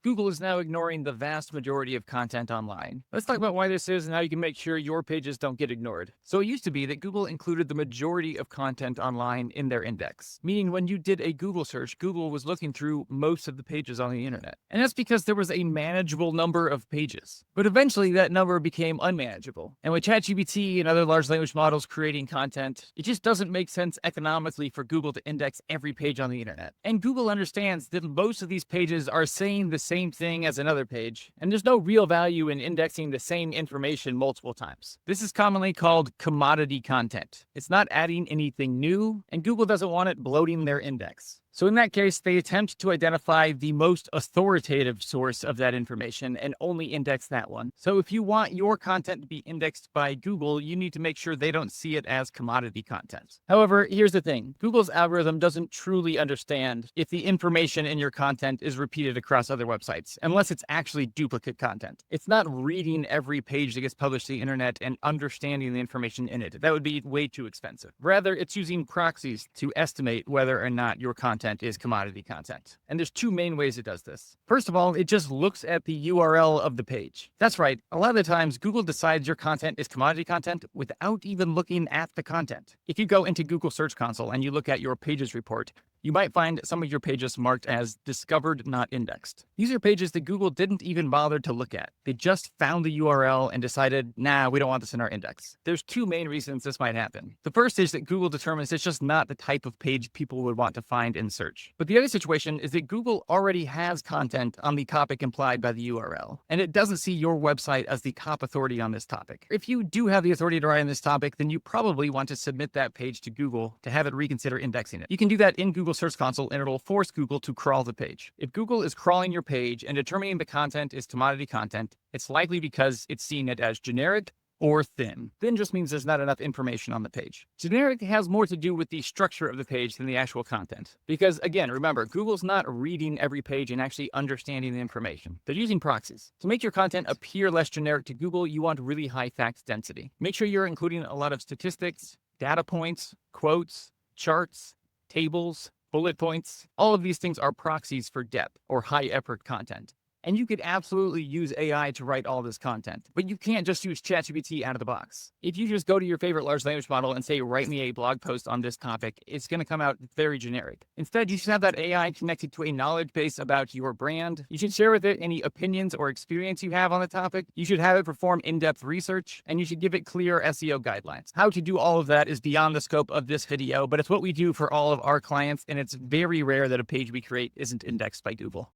Google is now ignoring the vast majority of content online. Let's talk about why this is and how you can make sure your pages don't get ignored. So it used to be that Google included the majority of content online in their index, meaning when you did a Google search, Google was looking through most of the pages on the internet. And that's because there was a manageable number of pages. But eventually that number became unmanageable. And with ChatGPT and other large language models creating content, it just doesn't make sense economically for Google to index every page on the internet. And Google understands that most of these pages are saying the same thing as another page, and there's no real value in indexing the same information multiple times. This is commonly called commodity content. It's not adding anything new, and Google doesn't want it bloating their index. So in that case, they attempt to identify the most authoritative source of that information and only index that one. So if you want your content to be indexed by Google, you need to make sure they don't see it as commodity content. However, here's the thing. Google's algorithm doesn't truly understand if the information in your content is repeated across other websites, unless it's actually duplicate content. It's not reading every page that gets published to the internet and understanding the information in it. That would be way too expensive. Rather, it's using proxies to estimate whether or not your content is commodity content. And there's two main ways it does this. First of all, it just looks at the URL of the page. That's right. A lot of the times, Google decides your content is commodity content without even looking at the content. If you go into Google Search Console and you look at your pages report, you might find some of your pages marked as discovered, not indexed. These are pages that Google didn't even bother to look at. They just found the URL and decided, nah, we don't want this in our index. There's two main reasons this might happen. The first is that Google determines it's just not the type of page people would want to find in search. But the other situation is that Google already has content on the topic implied by the URL, and it doesn't see your website as the top authority on this topic. If you do have the authority to write on this topic, then you probably want to submit that page to Google to have it reconsider indexing it. You can do that in Google Search Console, and it'll force Google to crawl the page. If Google is crawling your page and determining the content is commodity content, it's likely because it's seeing it as generic or thin. Thin just means there's not enough information on the page. Generic has more to do with the structure of the page than the actual content. Because again, remember, Google's not reading every page and actually understanding the information. They're using proxies. To make your content appear less generic to Google, you want really high fact density. Make sure you're including a lot of statistics, data points, quotes, charts, tables, bullet points. All of these things are proxies for depth or high effort content. And you could absolutely use AI to write all this content, but you can't just use ChatGPT out of the box. If you just go to your favorite large language model and say, write me a blog post on this topic, it's going to come out very generic. Instead, you should have that AI connected to a knowledge base about your brand. You should share with it any opinions or experience you have on the topic. You should have it perform in-depth research, and you should give it clear SEO guidelines. How to do all of that is beyond the scope of this video, but it's what we do for all of our clients, and it's very rare that a page we create isn't indexed by Google.